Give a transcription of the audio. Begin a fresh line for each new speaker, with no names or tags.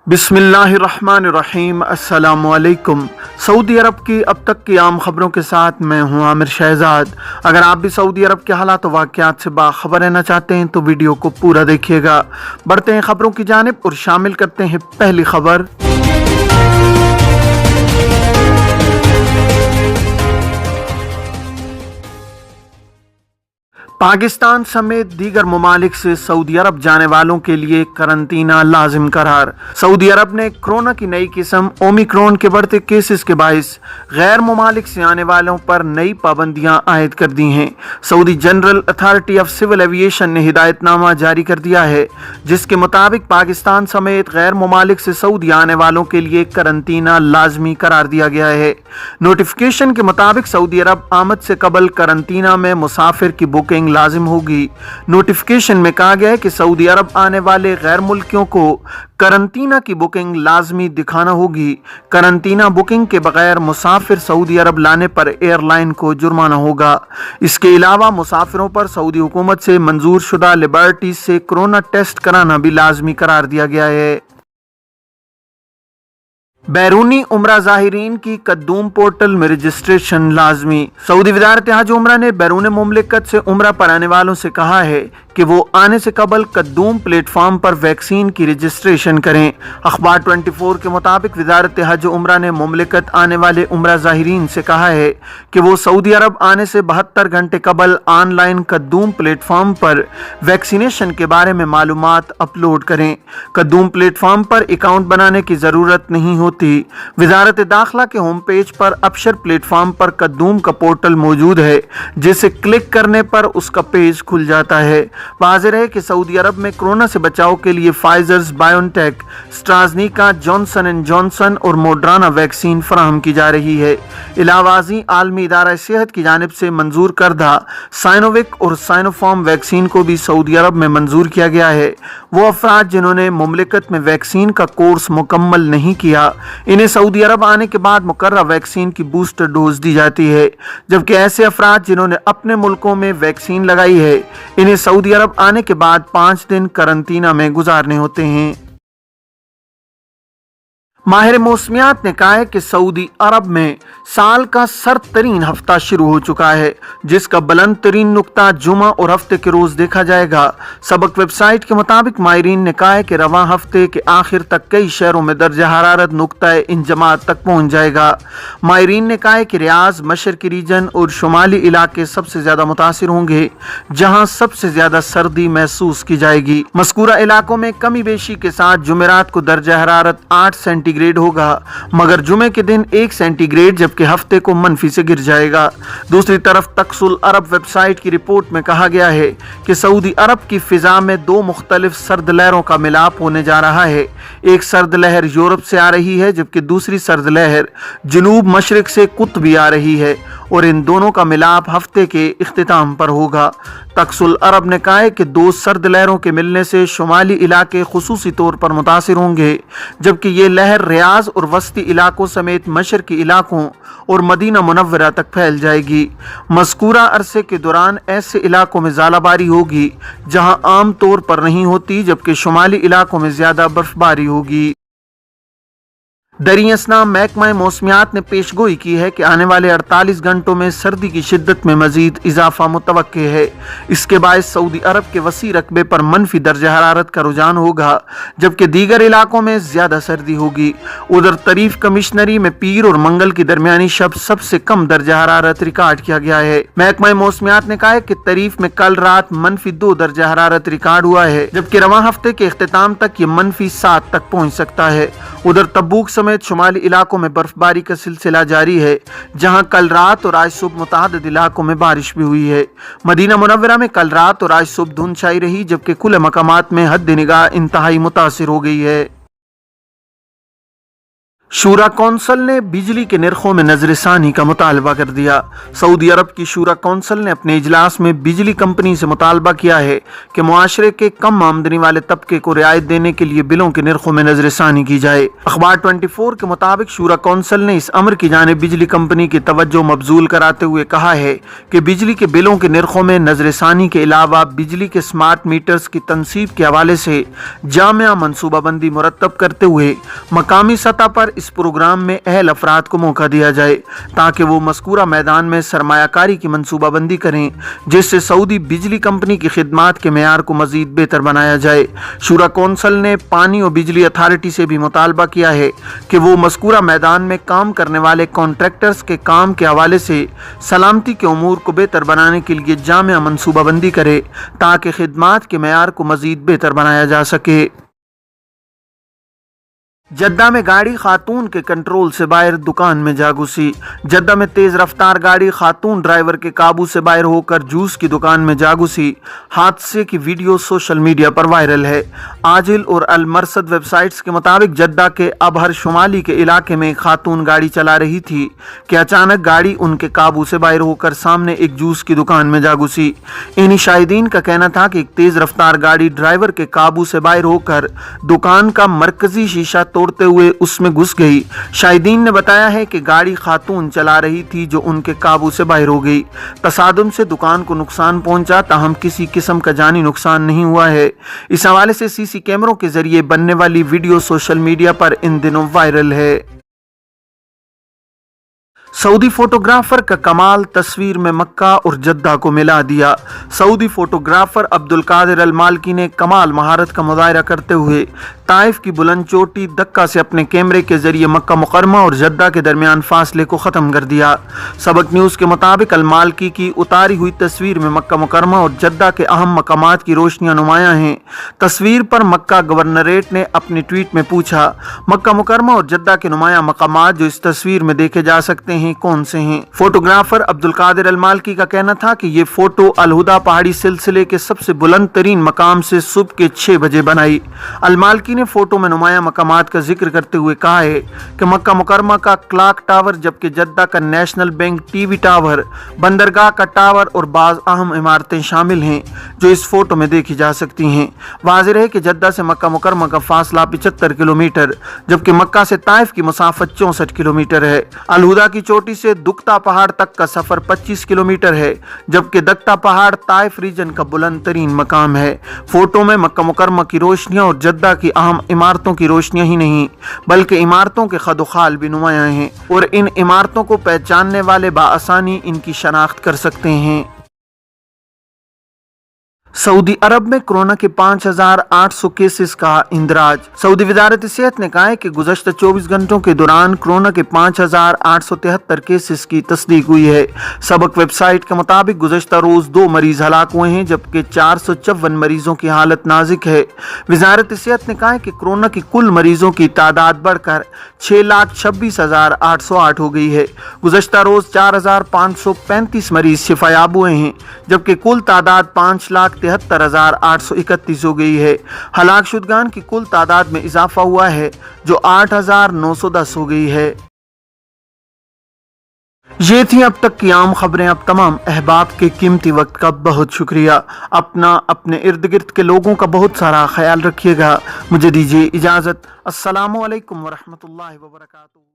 बिस्मिल्लाहिर्रहमानिर्रहीम। अस्सलामुअलैकुम। सऊदी अरब की अब तक की आम खबरों के साथ मैं हूं आमिर शहजाद। अगर आप भी सऊदी अरब के हालात व वाक़यात से बाखबर रहना चाहते हैं तो वीडियो को पूरा देखिएगा। बढ़ते हैं खबरों की जानिब और शामिल करते हैं पहली खबर। पाकिस्तान समेत दीगर ममालिक से सऊदी अरब जाने वालों के लिए करंतना लाजिम करार। सऊदी अरब ने कोरोना की नई किस्म ओमिक्रॉन के बढ़ते केसेस के बाइस गैर ममालिक से आने वालों पर नई पाबंदियां आयद कर दी हैं। Saudi General Authority of Civil Aviation ने हिदायतनामा जारी कर दिया है, जिसके मुताबिक पाकिस्तान समेत गैर ममालिक से सऊदी आने वालों के लिए करंतना लाजमी करार दिया गया है। नोटिफिकेशन के मुताबिक सऊदी अरब आमद से कबल करंतना में मुसाफिर की बुकिंग लाजिम होगी। नोटिफिकेशन में कहा गया है कि सऊदी अरब आने वाले गैर मुल्कियों को करंतना की बुकिंग लाजमी दिखाना होगी। करंतना बुकिंग के बगैर मुसाफिर सऊदी अरब लाने पर एयरलाइन को जुर्माना होगा। इसके अलावा मुसाफिरों पर सऊदी हुकूमत से मंजूर शुदा लिबर्टीज से कोरोना टेस्ट कराना भी लाजमी करार दिया गया है। बैरूनी उम्रा ज़ाहिरीन की कद्दूम पोर्टल में रजिस्ट्रेशन लाजमी। सऊदी वज़ारत हज उम्रा ने बैरून मुमलिकत से उम्रा पर आने वालों से कहा है कि वो आने से कबल कद्दूम प्लेटफॉर्म पर वैक्सीन की रजिस्ट्रेशन करें। अखबार 24 के मुताबिक वज़ारत हज उम्रा ने मुमलिकत आने वाले उम्रा ज़ाहिरीन से कहा है कि वो सऊदी अरब आने से 72 घंटे कबल ऑनलाइन कद्दूम प्लेटफॉर्म पर वैक्सीनेशन के बारे में मालूमात अपलोड करें। कद्दूम प्लेटफॉर्म पर अकाउंट बनाने की ज़रूरत नहीं होती। वज़ारत दाखिला के होम पेज पर अबशर प्लेटफॉर्म पर कद्दूम का पोर्टल मौजूद है, जिसे क्लिक करने पर उसका पेज खुल जाता है। वाज़ेह है कि सऊदी अरब में कोरोना से बचाव के लिए Pfizer, BioNTech, AstraZeneca, Johnson and Johnson और मोडराना वैक्सीन फराहम की जा रही है। इलावाजी आलमी इदारा सेहत की जानिब से मंजूर करदा साइनोविक और साइनोफार्म वैक्सीन को भी सऊदी अरब में मंजूर किया गया है। वो अफराद जिन्होंने मुमलिकत में वैक्सीन का कोर्स मुकम्मल नहीं किया, इन्हें सऊदी अरब आने के बाद मुकर्रर वैक्सीन की बूस्टर डोज दी जाती है, जबकि ऐसे अफराद जिन्होंने अपने मुल्कों में वैक्सीन लगाई है, इन्हें सऊदी अरब आने के बाद 5 दिन करंतना में गुजारने होते हैं। माहिर मौसमियात ने कहा है कि सऊदी अरब में साल का सर्द तरीन हफ्ता शुरू हो चुका है, जिसका बुलंद तरीन नुक्ता जुमा और हफ्ते के रोज देखा जाएगा। सबक वेबसाइट के मुताबिक माहिरीन ने कहा है कि रवां हफ्ते के आखिर तक कई शहरों में दर्जा हरारत नुक्ता इंजमात तक पहुंच जाएगा। माहिरीन ने कहा है कि रियाज, मशरकी रीजन और शुमाली इलाके सबसे ज्यादा मुतासिर होंगे, जहां सबसे ज्यादा सर्दी महसूस की जाएगी। मज़कूरा इलाकों में कमी बेशी के साथ जुमेरात को दर्जा हरारत 8 सेंटीग्रेड होगा, मगर जुमे के दिन 1 सेंटीग्रेड, जबकि हफ्ते को मनफी से गिर जाएगा। दूसरी तरफ तक्सुल अरब वेबसाइट की रिपोर्ट में कहा गया है कि सऊदी अरब की फिजा में 2 मुख्तलिफ सर्द लहरों का मिलाप होने जा रहा है। एक सर्द लहर यूरोप से आ रही है, जबकि दूसरी सर्द लहर जनूब मशरिक से कुतबी आ रही है, और इन दोनों का मिलाप हफ्ते के इख्तिताम पर होगा। तक्सुल अरब ने कहा है कि 2 सर्द लहरों के मिलने से शुमाली इलाके खुसूसी तौर पर मुतासिर होंगे, जबकि ये लहर रियाज और वस्ती इलाकों समेत मशरकी इलाकों और मदीना मुनव्वरा तक फैल जाएगी। मज़कूरा अरसे के दौरान ऐसे इलाकों में ज़ालाबारी होगी जहां आम तौर पर नहीं होती, जबकि शुमाली इलाकों में ज़्यादा बर्फबारी होगी। दरियासना महकमा मौसमियात ने पेशगोई की है कि आने वाले 48 घंटों में सर्दी की शिद्दत में मजीद इजाफा मुतवक्के है। इसके बायस सऊदी अरब के वसी रकबे पर मनफी दर्जा हरारत का रुझान होगा, जबकि दीगर इलाकों में ज्यादा सर्दी होगी। उधर तरीफ कमिश्नरी में पीर और मंगल की दरमियानी शब सबसे कम दर्जा हरारत रिकॉर्ड किया गया है। महकमा मौसमियात ने कहा है कि तरीफ में कल रात -2 दर्जा हरारत रिकॉर्ड हुआ है, जबकि रवां हफ्ते के इख्तिताम तक ये -7 तक पहुंच सकता है। उधर तब्बूक समेत शुमाली इलाकों में बर्फबारी का सिलसिला जारी है, जहां कल रात और आज सुबह मुतअद्दिद इलाकों में बारिश भी हुई है। मदीना मुनव्वरा में कल रात और आज सुबह धुंध छाई रही, जबकि कुल मकामात में हद निगाह इंतहाई मुतासिर हो गई है। शूरा कौंसिल ने बिजली के निर्खों में नजरसानी का मुतालबा कर दिया। सऊदी अरब की शूरा कौंसिल ने अपने इजलास में बिजली कंपनी से मुतालबा किया है कि मुआशरे के कम आमदनी वाले तबके को रियायत देने के लिए बिलों के निर्खों में नजरसानी की जाए। अखबार 24 के मुताबिक शूरा कौंसिल ने इस अमर की जानिब बिजली कंपनी की तवज्जो मबजूल कराते हुए कहा है कि बिजली के बिलों के निर्खों में नजरसानी के अलावा बिजली के स्मार्ट मीटर्स की तनसीब के हवाले से जामिया मनसूबाबंदी मुरतब करते हुए मकामी सतह पर इस प्रोग्राम में अहल अफराद को मौका दिया जाए ताकि वो मज़कूरा मैदान में सरमायाकारी की मनसूबाबंदी करें, जिससे सऊदी बिजली कंपनी की खिदमात के मेयार को मजीद बेहतर बनाया जाए। शूरा कौंसिल ने पानी और बिजली अथॉरिटी से भी मुतालबा किया है कि वो मज़कूरा मैदान में काम करने वाले कॉन्ट्रैक्टर्स के काम के हवाले से सलामती के उमूर को बेहतर बनाने के लिए जामिया मनसूबाबंदी करे ताकि खिदमात के मेयार को मजीद बेहतर बनाया जा सके। जद्दा में गाड़ी खातून के कंट्रोल से बाहर दुकान में जा घुसी। जद्दा में तेज रफ्तार गाड़ी खातून ड्राइवर के काबू से बाहर होकर जूस की दुकान में जा घुसी। हादसे की वीडियो सोशल मीडिया पर वायरल है। आजिल और अल मरसद वेबसाइट्स के मुताबिक जद्दा के अबहर शुमाली के इलाके में खातून गाड़ी चला रही थी कि अचानक गाड़ी उनके काबू से बाहर होकर सामने एक जूस की दुकान में जा घुसी। इन्हीं शाहिदीन का कहना था कि एक तेज रफ्तार गाड़ी ड्राइवर के काबू से बाहर होकर दुकान का मरकजी शीशा तोड़ते हुए उसमें घुस गई। शाहिदीन ने बताया है कि गाड़ी खातून चला रही थी जो उनके काबू से बाहर हो गई। तसादुम से दुकान को नुकसान पहुंचा, ताहम किसी किस्म का जानी नुकसान नहीं हुआ है। इस हवाले से सीसी कैमरों के जरिए बनने वाली वीडियो सोशल मीडिया पर इन दिनों वायरल है। सऊदी फोटोग्राफर का कमाल तस्वीर में मक्का और जद्दा को मिला दिया। सऊदी फोटोग्राफर अब्दुल कादिर अल मालकी ने कमाल महारत का मुजाहरा करते हुए ताइफ की बुलंद चोटी दक्का से अपने कैमरे के जरिए मक्का मुकरमा और जद्दा के दरमियान फासले को ख़त्म कर दिया। सबक न्यूज़ के मुताबिक अल मालकी की उतारी हुई तस्वीर में मक्का मुकरमा और जद्दा के अहम मकामात की रोशनियां नुमायां हैं। तस्वीर पर मक्का गवर्नरेट ने अपनी ट्वीट में पूछा, मक्का मुकरमा और जद्दा के नुमायां मकामात जो इस तस्वीर में देखे जा सकते हैं कौन से हैं? फोटोग्राफर अब्दुल कादिर अल मालकी का कहना था कि ये फोटो अल हुदा पहाड़ी सिलसिले के सबसे बुलंद तरीन मकाम से सुबह के 6 बजे बनाई। अल मालकी ने फोटो में नुमाया मकामात का जिक्र करते हुए कहा है कि मक्का मुकरमा का क्लॉक टावर, जबकि जद्दा का नेशनल बैंक टीवी टावर, बंदरगाह का टावर और बाज़ अहम इमारतें शामिल हैं जो इस फोटो में देखी जा सकती हैं। वाज़ेह है कि जद्दा से मक्का मुकरमा का फासला 75 किलोमीटर, जबकि मक्का से ताइफ की मुसाफत 64 किलोमीटर है। अल हुदा की चोटी से दुख्ता पहाड़ तक का सफर 25 किलोमीटर है, जबकि दख्ता पहाड़ ताइफ रीजन का बुलंद तरीन मकाम है। फोटो में मक्का मुकरमा की रोशनियां और जद्दा की अहम इमारतों की रोशनियां ही नहीं बल्कि इमारतों के खदोखाल भी नुमायां हैं और इन इमारतों को पहचानने वाले बाआसानी इनकी शनाख्त कर सकते हैं। सऊदी अरब में कोरोना के 5,800 केसेस का इंदराज। सऊदी वजारत सेहत ने कहा है कि गुज़श्ता 24 घंटों के दौरान कोरोना के 5,873 केसेस की तस्दीक हुई है। सबक वेबसाइट के मुताबिक गुज़श्ता रोज 2 मरीज हलाक हुए हैं, जबकि 454 मरीजों की हालत नाजुक है। वजारत सेहत ने कहा है कि कोरोना की कुल मरीजों की तादाद बढ़कर 6,26,808 हो गई है। गुज़श्ता रोज 4,535 मरीज शिफायाब हुए हैं, जबकि कुल तादाद 5,73,831 हो गई है। हलाक शुदगान की कुल तादाद में इजाफा हुआ है जो 8,910 हो गई है। ये थी अब तक की आम खबरें। अब तमाम अहबाब के कीमती वक्त का बहुत शुक्रिया। अपना अपने इर्द गिर्द के लोगों का बहुत सारा ख्याल रखिएगा। मुझे दीजिए इजाज़त। अस्सलामु अलैकुम वरहमतुल्लाहि वबरकातुहू।